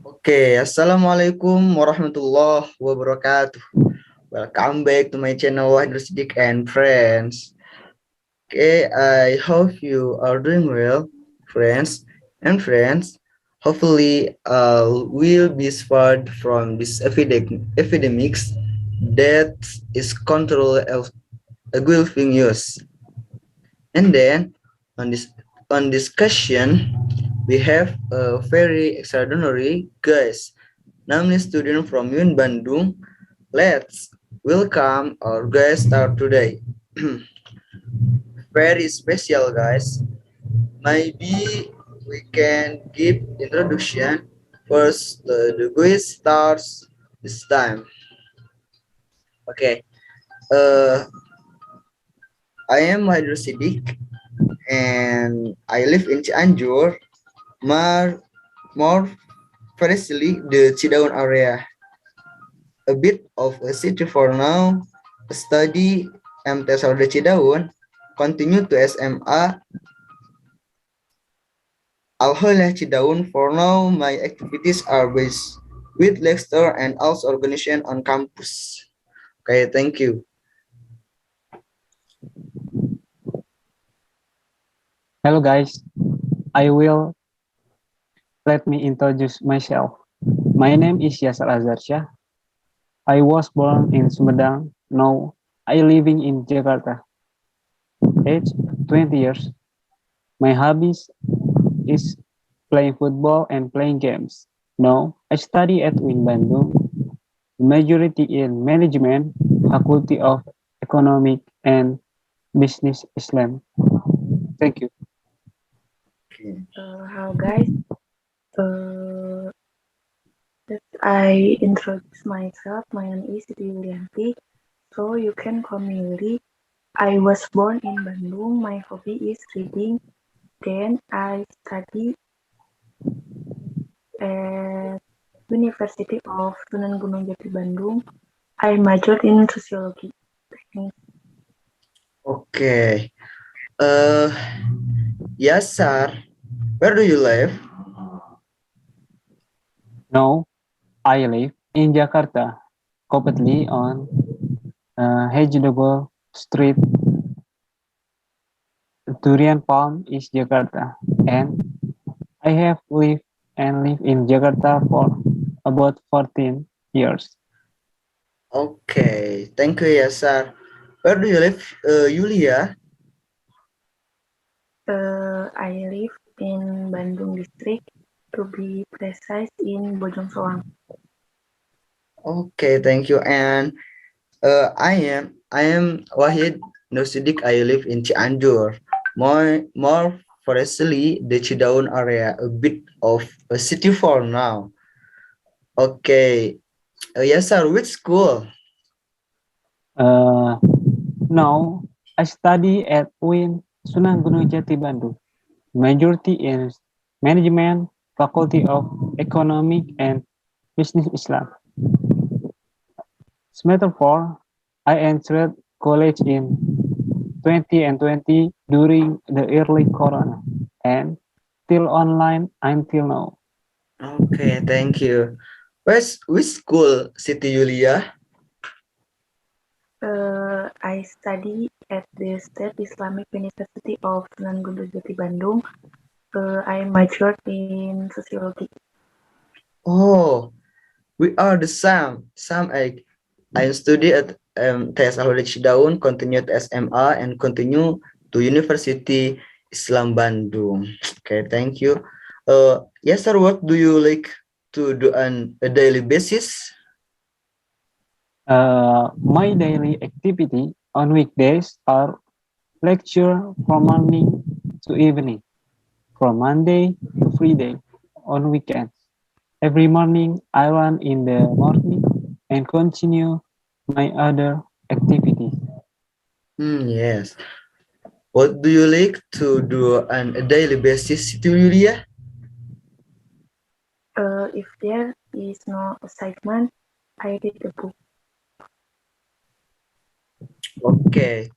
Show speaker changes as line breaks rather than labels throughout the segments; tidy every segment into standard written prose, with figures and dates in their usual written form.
Oke, Assalamualaikum warahmatullahi wabarakatuh. Welcome back to my channel Wahidul Siddiq and friends. Okay, I hope you are doing well, friends and friends. Hopefully, we'll be spared from this epidemics that is control of aggravating use. And then on this discussion, we have a very extraordinary guest, namely student from UN Bandung. Let's welcome our guest star today. Very special, guys. Maybe we can give introduction first. The guest stars this time. Okay. Uh, I am Hydro Siddiq and I live in Cianjur, more precisely the Cidaun area. A bit of a city for now. Study MTS Sarda Cidaun, continue to SMA Alhamdulillah Cidaun. For now, my activities are based with lecture and also organization on campus. Okay, thank you.
Hello guys, I will let me introduce myself. My name is Yasser Azharsyah. I was born in Sumedang. Now I living in Jakarta. Age 20 years. My hobbies is playing football and playing games. Now I study at UIN Bandung, majority in management, faculty of economic and business Islam. Thank you.
Okay.
Hello guys, uh, that I introduce myself. My name is Siti Yulianti, so you can call me Yuli. I was born in Bandung. My hobby is reading. Then I study at University of Sunan Gunung Jati Bandung. I majored in sociology. Thanks.
Okay. Uh, Yasar, where do you live?
Now I live in Jakarta, completely on Hejdogo Street, Durian Palm is Jakarta, and I have lived and live in Jakarta for about 14 years.
Okay, thank you, Yasar. Where do you live, Yulia?
I live in Bandung district, to be precise in Bojong Soang.
Okay, thank you. And I am Wahid Nursidik. I live in Cianjur. More precisely the Cidaun area, a bit of a city for now. Okay. Yes, sir. Which school?
Uh, Now I study at UIN Sunan Gunung Jati Bandung, majority in management, faculty of economic and business Islam. Semester 4, I entered college in 2020 during the early corona and still online until now.
Okay, thank you. Which school, Siti Yulia?
I study at the State Islamic University of Sunan Gunung Jati Bandung. I majored in sociology.
Oh, we are the same. I study at TS Al Cidaun, continue to SMA, and continue to University Islam Bandung. Okay, thank you. Yes, sir. What do you like to do on a daily basis?
My daily activity on weekdays are lecture from morning to evening, from Monday to Friday on weekends. Every morning I run in the morning and continue my other activities.
Yes. What do you like to do on a daily basis, Yulia?
If there is no assignment, I read a book.
Okay.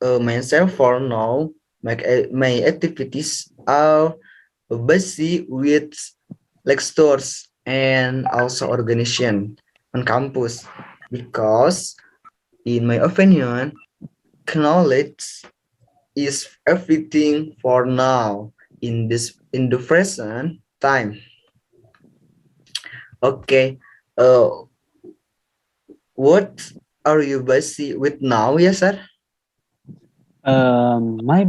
myself for now. My activities are busy with lectures and also organization on campus because in my opinion knowledge is everything for now in the present time. Okay, uh what are you busy with now, yes sir?
My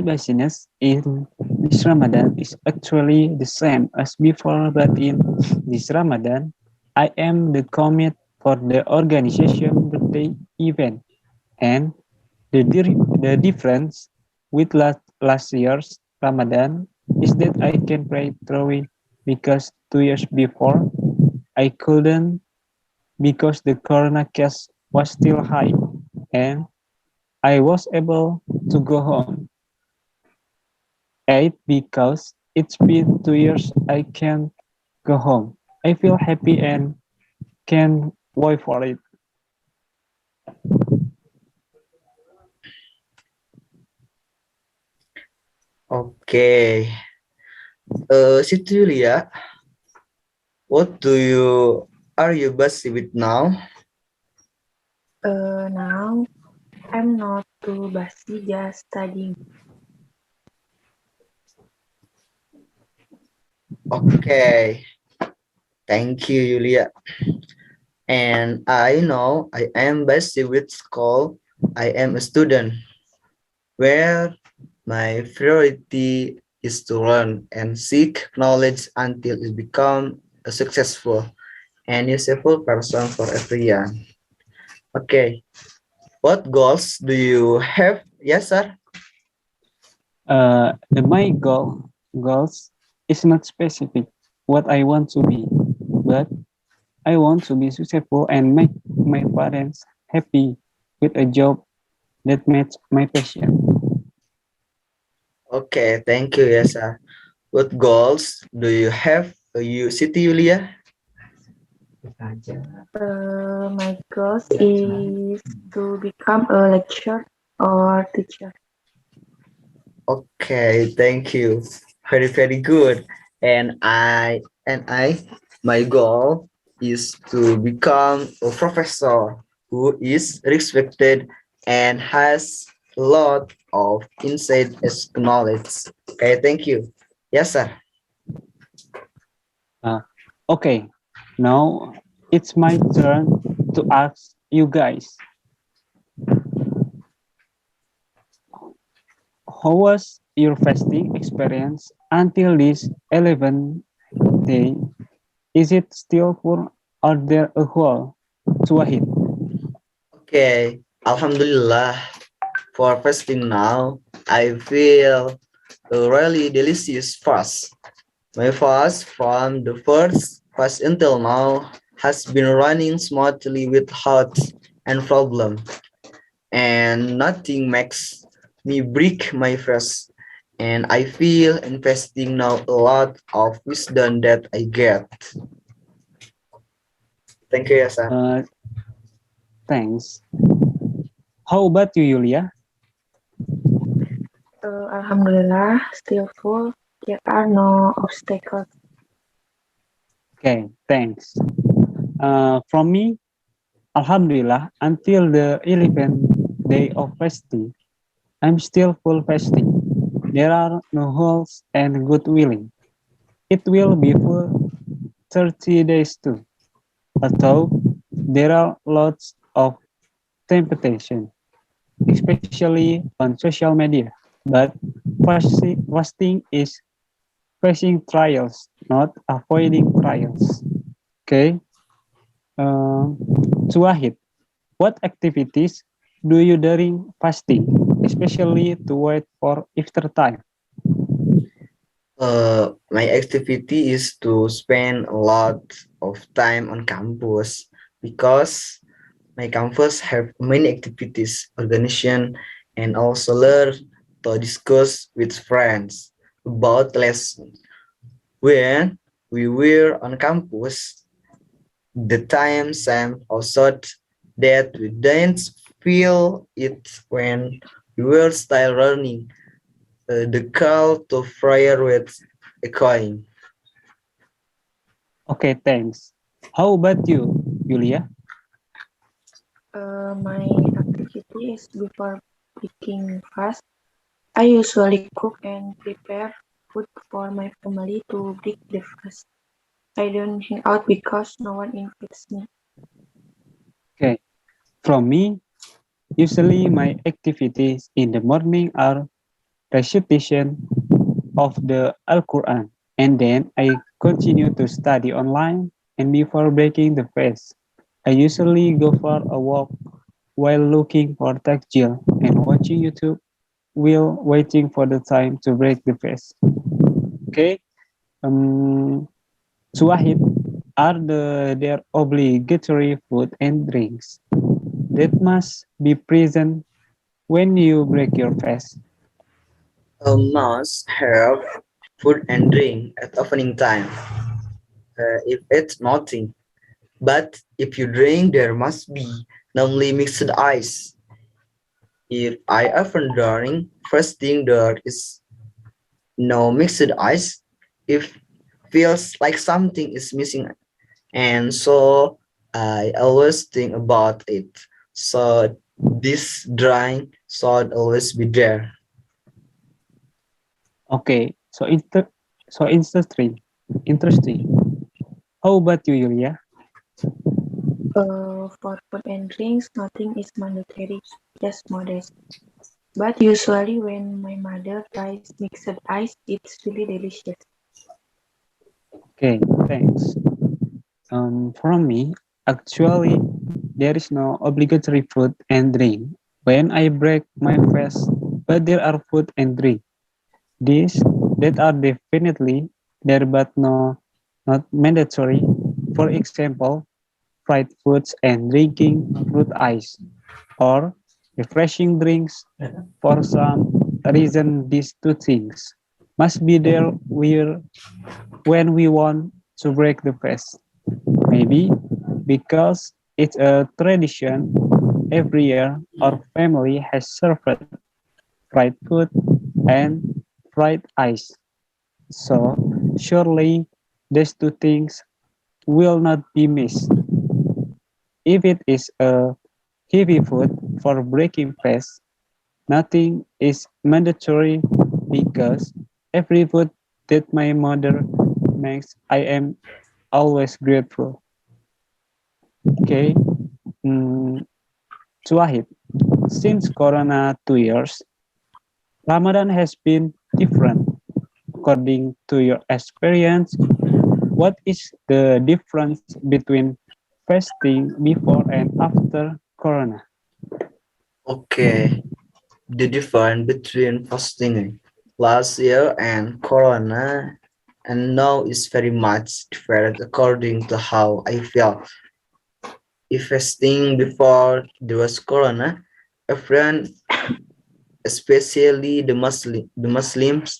busyness in this Ramadan is actually the same as before, but in this Ramadan, I am the commit for the organization birthday event, and the difference with last year's Ramadan is that I can pray through it because 2 years before I couldn't because the corona case was still high and I was able to go home. 8 because it's been 2 years I can go home. I feel happy and can wait for it.
Okay, Siti Yulia, what do you are you busy with now?
Now I'm not too busy, just studying.
Okay, thank you, Yulia. And I know I am busy with school. I am a student where my priority is to learn and seek knowledge until it become a successful and useful person for everyone. Okay, what goals do you have? Yes, sir.
My goals is not specific what I want to be, but I want to be successful and make my parents happy with a job that matches my passion.
Okay, thank you, yes, sir. What goals do you have, you, Siti Yulia?
My goal is to become a lecturer or teacher.
Okay, thank you. Very, very good. And my goal is to become a professor who is respected and has a lot of insight as knowledge. Okay, thank you. Yes, sir.
Uh, okay, now it's my turn to ask you guys, how was your fasting experience until this 11th day? Is it still full or there a hole to a hit?
Okay, Alhamdulillah. For fasting now, I feel a really delicious fast. My fast from the first fast until now has been running smoothly without any problem, and nothing makes me break my fast. And I feel investing now a lot of wisdom that I get. Thank you, Yasa.
Uh, Thanks. How about you, Yulia?
Alhamdulillah, still full. There are no obstacles.
Okay, thanks. From me, Alhamdulillah, until the 11th day of fasting, I'm still full fasting. There are no holes and good willing. It will be full 30 days too. Although there are lots of temptation, especially on social media. But fasting is facing trials, not avoiding trials. Okay. Uh, Suahid, what activities do you during fasting, especially to wait for iftar time?
My activity is to spend a lot of time on campus because my campus have many activities, organization, and also learn to discuss with friends about lessons. When we were on campus, the time seemed also that we didn't feel it when we were still running. The call to prayer was echoing.
Okay, thanks. How about you, Julia?
My activity is before breaking fast. I usually cook and prepare food for my family to break the fast. I don't hang out because no one invites me.
Okay, from me, usually my activities in the morning are recitation of the Al-Quran, and then I continue to study online, and before breaking the fast, I usually go for a walk while looking for takjil and watching YouTube while waiting for the time to break the fast. Okay, um, Suahid, are there obligatory food and drinks that must be present when you break your fast?
A must have food and drink at opening time. If it's nothing, but if you drink, there must be normally mixed ice. If I often drink, first thing there is no mixed ice. If feels like something is missing, and so I always think about it. So this drawing should always be there.
Okay, so interesting. Interesting. How about you, Yulia?
For food and drinks, nothing is mandatory, just modest. But usually when my mother tries mixed ice, it's really delicious.
Okay, thanks. From me, actually, there is no obligatory food and drink when I break my fast, but there are food and drink. These that are definitely there but not mandatory. For example, fried foods and drinking fruit ice, or refreshing drinks. For some reason, these two things must be there when we want to break the fast. Maybe because it's a tradition every year our family has served fried food and fried ice. So surely these two things will not be missed. If it is a heavy food for breaking fast, nothing is mandatory because every food that my mother makes, I am always grateful. Okay, mm, Suahid, since Corona 2 years, Ramadan has been different. According to your experience, what is the difference between fasting before and after Corona?
Okay, the difference between fasting last year and Corona and now is very much different according to how I feel. If fasting before there was Corona, everyone, especially the Muslims,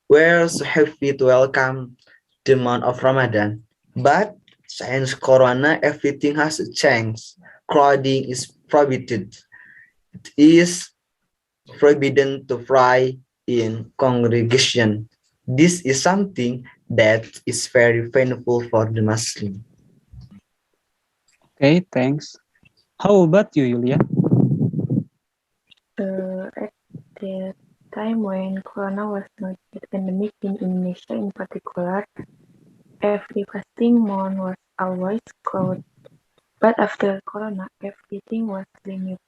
were so happy to welcome the month of Ramadan. But since Corona, everything has changed. Crowding is prohibited. It is forbidden to pray in congregation. This is something that is very painful for the Muslim.
Okay, thanks. How about you, Yulia?
At the time when Corona was not yet endemic in Indonesia in particular, every fasting month was always crowded. But after Corona, everything was renewed,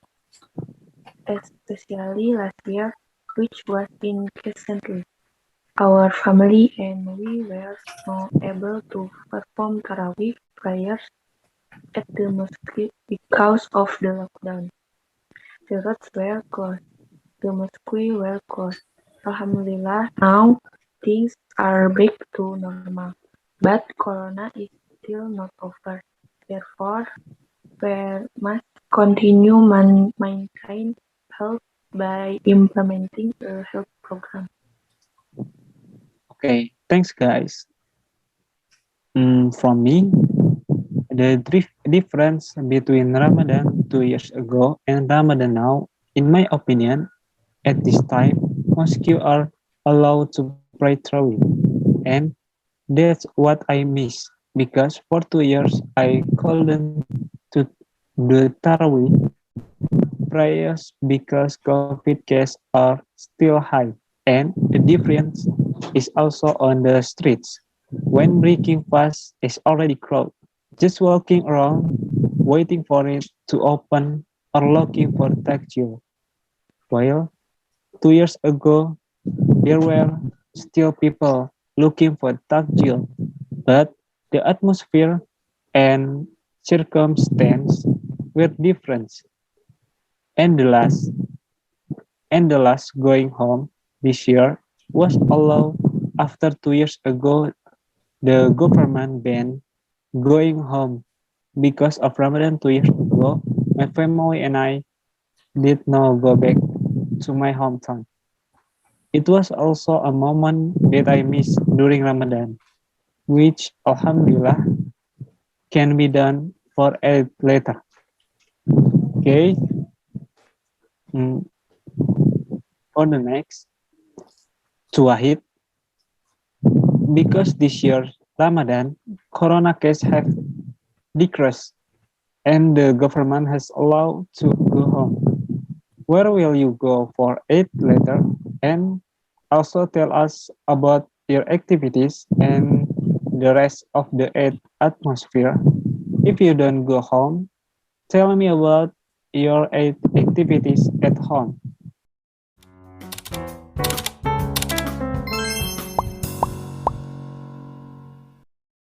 especially last year, which was increasingly. Our family and we were not able to perform Tarawih prayers at the mosque because of the lockdown. The roads were closed, the mosques were closed. Alhamdulillah, now things are back to normal, but Corona is still not over. Therefore, we must continue maintain health by implementing a health program.
Okay, thanks, guys. From me, The difference between Ramadan 2 years ago and Ramadan now, in my opinion, at this time, mosques are allowed to pray Tarawih, and that's what I miss because for 2 years I couldn't to do Tarawih prayers because COVID cases are still high, and the difference is also on the streets. When breaking fast is already crowded, just walking around, waiting for it to open or looking for texture. While 2 years ago, there were still people looking for takjil, but the atmosphere and circumstance were different. And the last going home this year was allowed after 2 years ago. The government banned going home because of Ramadan 2 years ago. My family and I did not go back to my hometown. It was also a moment that I missed during Ramadan, which Alhamdulillah can be done for it later. Okay, mm, for the next, to Wahid, because this year Ramadan, Corona cases have decreased and the government has allowed to go home. Where will you go for it later? And also tell us about your activities and the rest of the Eid atmosphere. If you don't go home, tell me about your Eid activities at home.